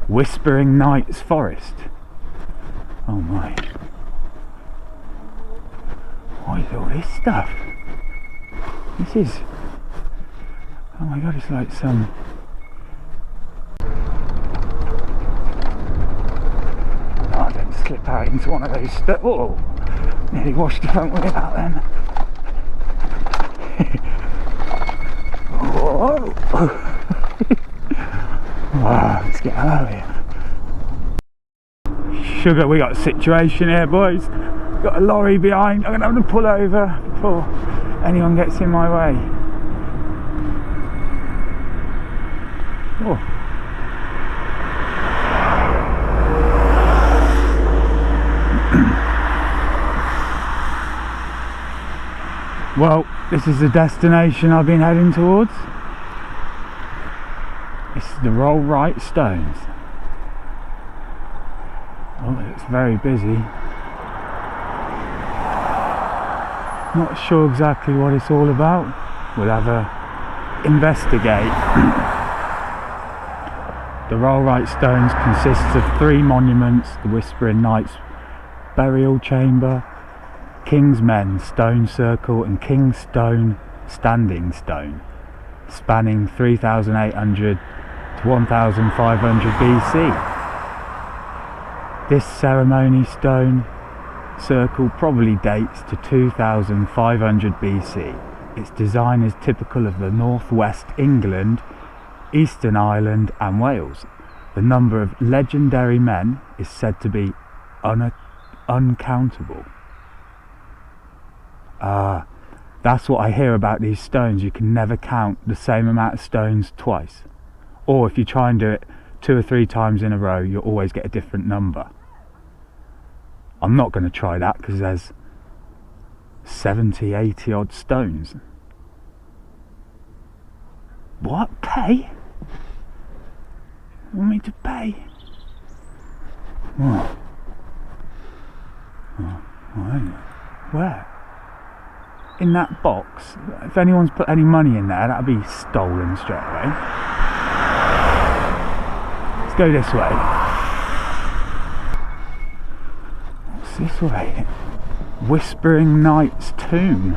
Whispering Nights Forest. Oh my. What is all this stuff? This is... oh my god, it's like some... oh, I don't slip out into one of those stuff. Oh, nearly washed the front wheel out then. Whoa. Wow, let's get out of here. Sugar, we got a situation here, boys. Got a lorry behind. I'm gonna have to pull over before anyone gets in my way. Oh. Well, this is the destination I've been heading towards. This is the Rollright stones. Oh, it's very busy. Not sure exactly what it's all about. We'll have a investigate. The Rollright stones consists of 3 monuments: the Whispering Knights Burial Chamber, King's Men Stone Circle and King's Stone Standing Stone, spanning 3800 to 1500 BC. This ceremony stone circle probably dates to 2500 BC. Its design is typical of the northwest England, Eastern Ireland and Wales. The number of legendary men is said to be uncountable. That's what I hear about these stones. You can never count the same amount of stones twice. Or if you try and do it 2 or 3 times in a row, you'll always get a different number. I'm not going to try that because there's 70, 80 odd stones. What? Pay? You want me to pay? Oh. Oh, where? In that box? If anyone's put any money in there, that'll be stolen straight away. Let's go this way. What's this way? Whispering Knight's tomb.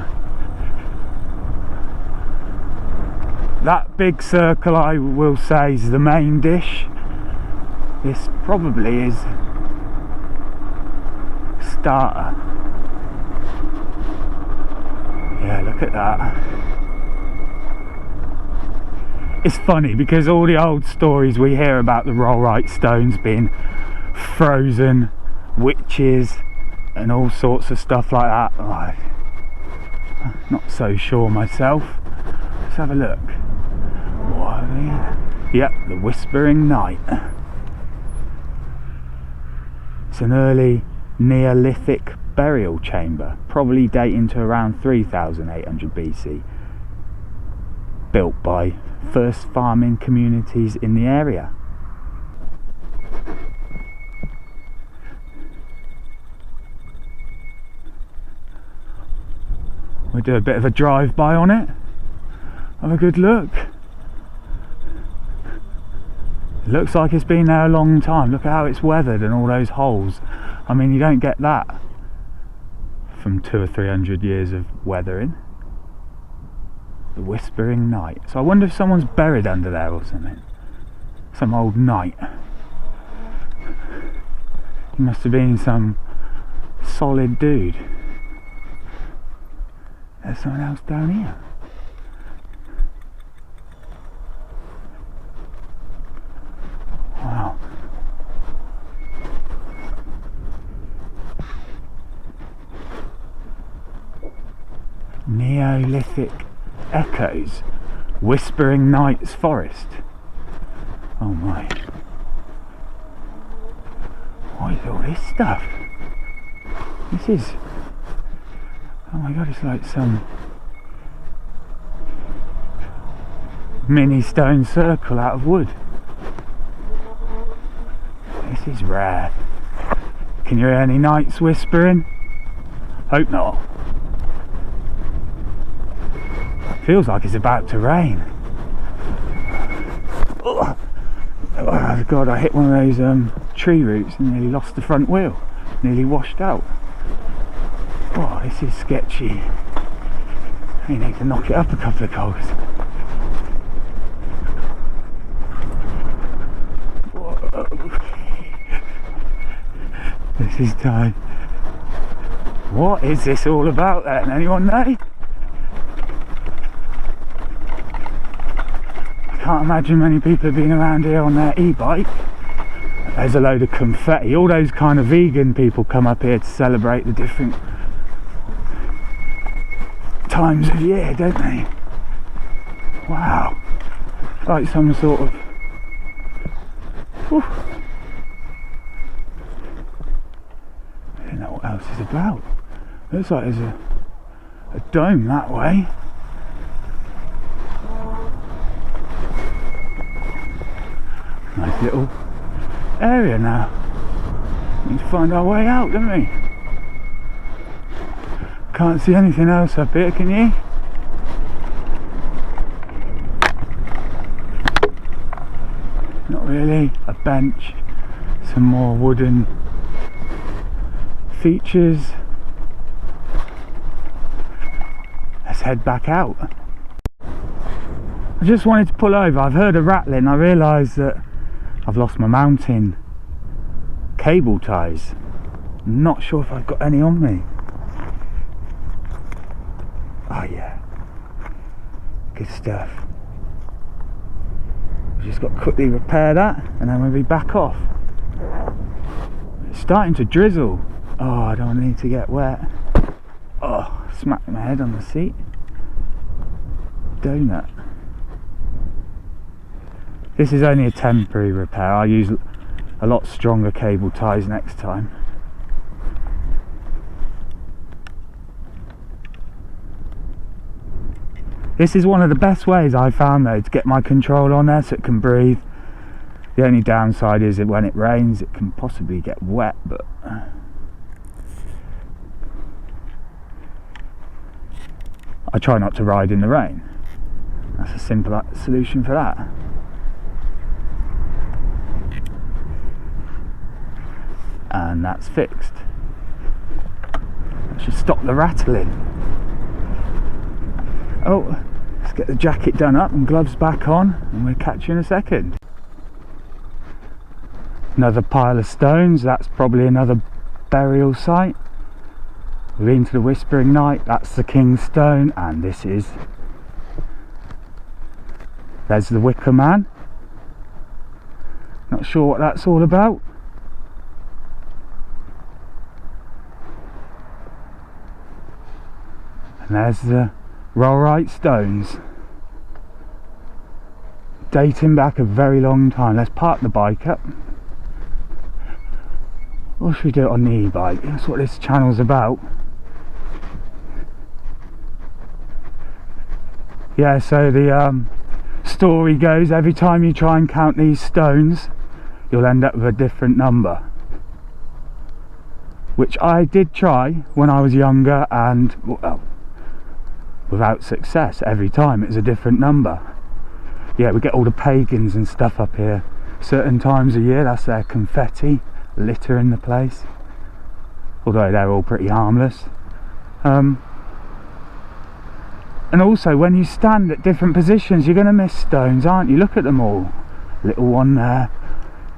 That big circle, I will say, is the main dish. This probably is starter. Yeah, look at that. It's funny because all the old stories we hear about the Rollright stones being frozen, witches and all sorts of stuff like that. Oh, I'm not so sure myself. Let's have a look. What? Yep, the Whispering Night. It's an early Neolithic burial chamber, probably dating to around 3800 BC, built by first farming communities in the area. We'll do a bit of a drive-by on it, have a good look. It looks like it's been there a long time. Look at how it's weathered and all those holes. I mean, you don't get that from 200 or 300 years of weathering. The Whispering Night. So I wonder if someone's buried under there or something. Some old knight. He must have been some solid dude. There's someone else down here. Wow. Neolithic echoes. Whispering Nights Forest. Oh my. What is all this stuff? This is... oh my god, it's like some mini stone circle out of wood. This is rare. Can you hear any knights whispering? Hope not. Feels like it's about to rain. Oh, Oh god, I hit one of those tree roots and nearly lost the front wheel. Nearly washed out. Oh, this is sketchy. You need to knock it up a couple of cogs. Whoa. This is time. What is this all about then? Anyone know? I can't imagine many people have been around here on their e-bike. There's a load of confetti. All those kind of vegan people come up here to celebrate the different times of year, don't they? Wow. Like some sort of... Whew. I don't know what else is about. Looks like there's a dome that way. Nice little area now. Need to find our way out, don't we? Can't see anything else up here, can you? Not really. A bench, some more wooden features. Let's head back out. I just wanted to pull over. I've heard a rattling. I realised that I've lost my mountain cable ties. I'm not sure if I've got any on me. Oh yeah, good stuff. We've just got to quickly repair that and then we'll be back off. It's starting to drizzle. Oh, I don't need to get wet. Oh, smacked my head on the seat. Donut. This is only a temporary repair. I'll use a lot stronger cable ties next time. This is one of the best ways I found though to get my control on there so it can breathe. The only downside is that when it rains it can possibly get wet, but I try not to ride in the rain. That's a simple solution for that. And that's fixed. That should stop the rattling. Oh, let's get the jacket done up and gloves back on and we'll catch you in a second. Another pile of stones, that's probably another burial site. We're into the Whispering Night, that's the King's Stone, and this is... There's the Wicker Man. Not sure what that's all about. And there's the Rollright stones, dating back a very long time. Let's park the bike up, or should we do it on the e-bike? That's what this channel's about. Yeah, so the story goes, every time you try and count these stones you'll end up with a different number, which I did try when I was younger, and well, without success. Every time it's a different number. Yeah, we get all the pagans and stuff up here certain times of year. That's their confetti littering the place, although they're all pretty harmless. And also when you stand at different positions you're going to miss stones, aren't you? Look at them all. Little one there.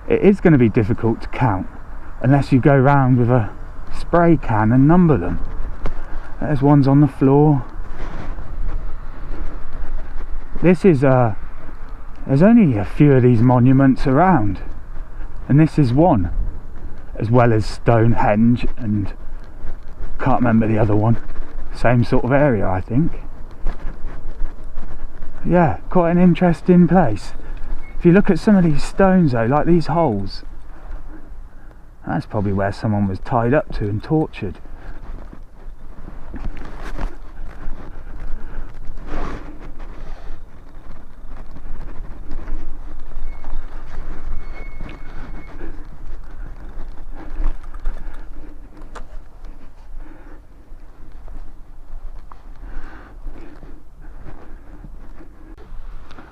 It is going to be difficult to count unless you go round with a spray can and number them. There's ones on the floor. This is there's only a few of these monuments around, and this is one, as well as Stonehenge and can't remember the other one. Same sort of area, I think. Yeah, quite an interesting place. If you look at some of these stones though, like these holes, that's probably where someone was tied up to and tortured.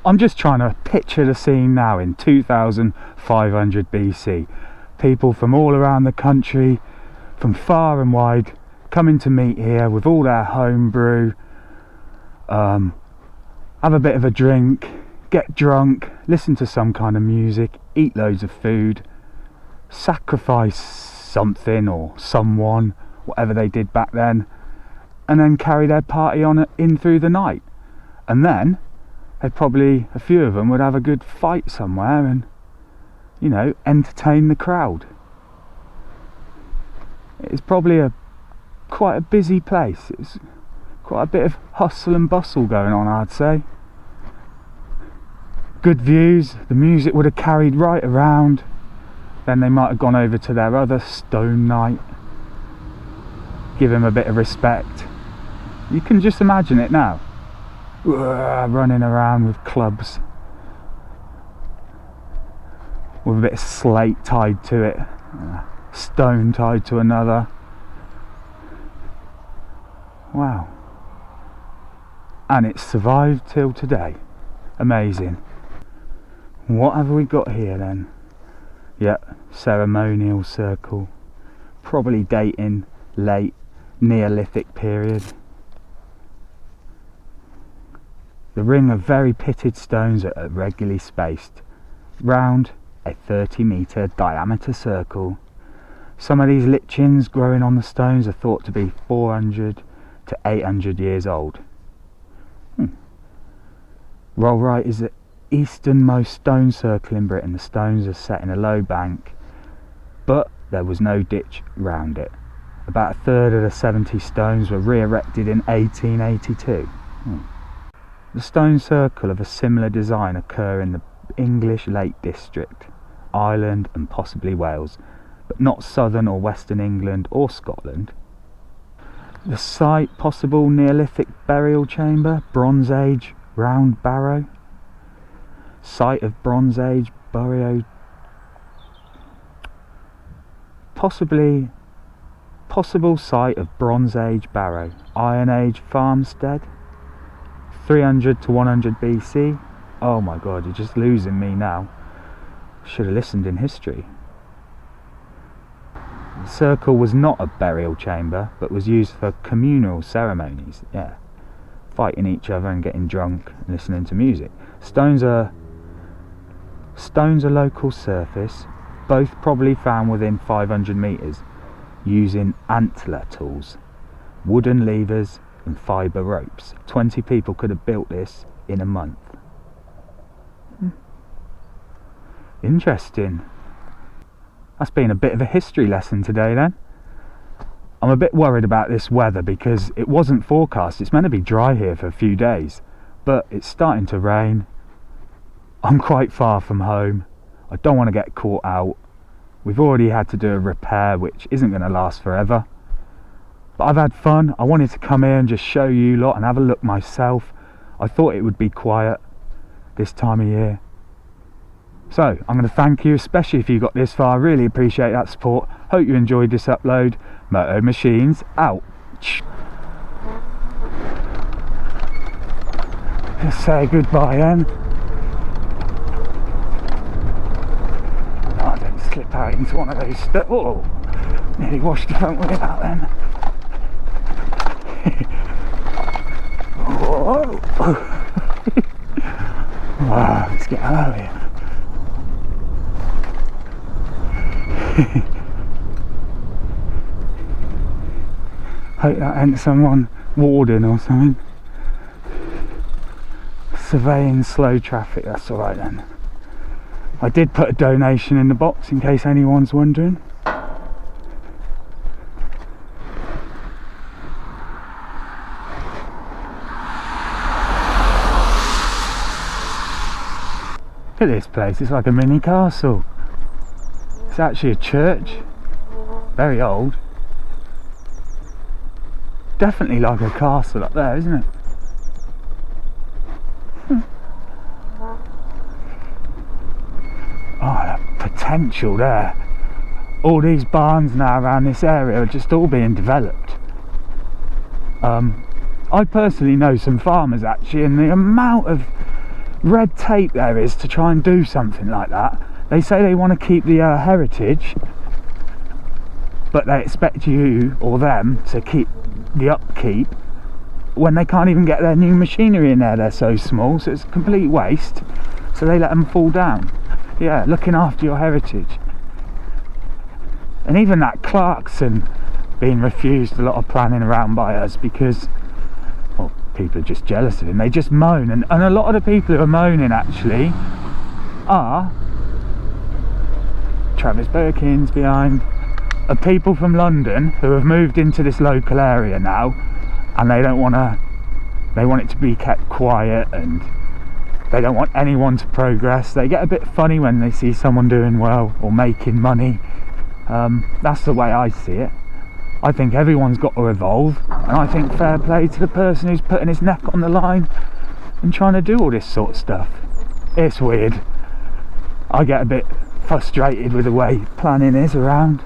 I'm just trying to picture the scene now in 2500 BC. People from all around the country, from far and wide, coming to meet here with all their home brew, have a bit of a drink, get drunk, listen to some kind of music, eat loads of food, sacrifice something or someone, whatever they did back then, and then carry their party on in through the night. And then they'd probably, a few of them would have a good fight somewhere and, you know, entertain the crowd. It's probably quite a busy place. It's quite a bit of hustle and bustle going on, I'd say. Good views, the music would have carried right around. Then they might have gone over to their other stone night, give him a bit of respect. You can just imagine it now, running around with clubs, with a bit of slate tied to it, stone tied to another. Wow. And it's survived till today. Amazing. What have we got here then? Yep, ceremonial circle. Probably dating late Neolithic period. The ring of very pitted stones are regularly spaced round a 30-metre diameter circle. Some of these lichens growing on the stones are thought to be 400 to 800 years old. Rollright is the easternmost stone circle in Britain. The stones are set in a low bank, but there was no ditch round it. About a third of the 70 stones were re-erected in 1882. The stone circle of a similar design occur in the English Lake District, Ireland and possibly Wales, but not southern or western England or Scotland. The site, possible Neolithic burial chamber, Bronze Age round barrow. Site of Bronze Age burial, possible site of Bronze Age barrow, Iron Age farmstead, 300 to 100 BC. Oh my god, you're just losing me now. Should have listened in history. The circle was not a burial chamber, but was used for communal ceremonies. Yeah, fighting each other and getting drunk and listening to music. Stones are local surface, both probably found within 500 metres, using antler tools, wooden levers and fibre ropes. 20 people could have built this in a month. Interesting. That's been a bit of a history lesson today then. I'm a bit worried about this weather because it wasn't forecast. It's meant to be dry here for a few days, but it's starting to rain. I'm quite far from home. I don't want to get caught out. We've already had to do a repair which isn't going to last forever. But I've had fun. I wanted to come here and just show you lot and have a look myself. I thought it would be quiet this time of year. So I'm going to thank you, especially if you got this far. I really appreciate that support. Hope you enjoyed this upload. Moto Machines out. Let's say goodbye then. Oh, don't slip out into one of those steps. Oh, nearly washed the front wheel out then. Whoa. Wow, let's get out of here. Hope that ain't someone warden or something. Surveying slow traffic, that's alright then. I did put a donation in the box in case anyone's wondering. Look at this place, it's like a mini castle. It's actually a church, very old. Definitely like a castle up there, isn't it? Oh, the potential there. All these barns now around this area are just all being developed. I personally know some farmers actually, and the amount of red tape there is to try and do something like that. They say they want to keep the heritage, but they expect you or them to keep the upkeep when they can't even get their new machinery in there. They're so small, so it's a complete waste, so they let them fall down. Yeah, looking after your heritage. And even that Clarkson being refused a lot of planning around by us because, well, people are just jealous of him. They just moan, and a lot of the people who are moaning actually are Travis Birkins behind, are people from London who have moved into this local area now, and they don't want to, they want it to be kept quiet, and they don't want anyone to progress. They get a bit funny when they see someone doing well or making money. That's the way I see it. I think everyone's got to evolve, and I think fair play to the person who's putting his neck on the line and trying to do all this sort of stuff. It's weird. I get a bit frustrated with the way planning is around.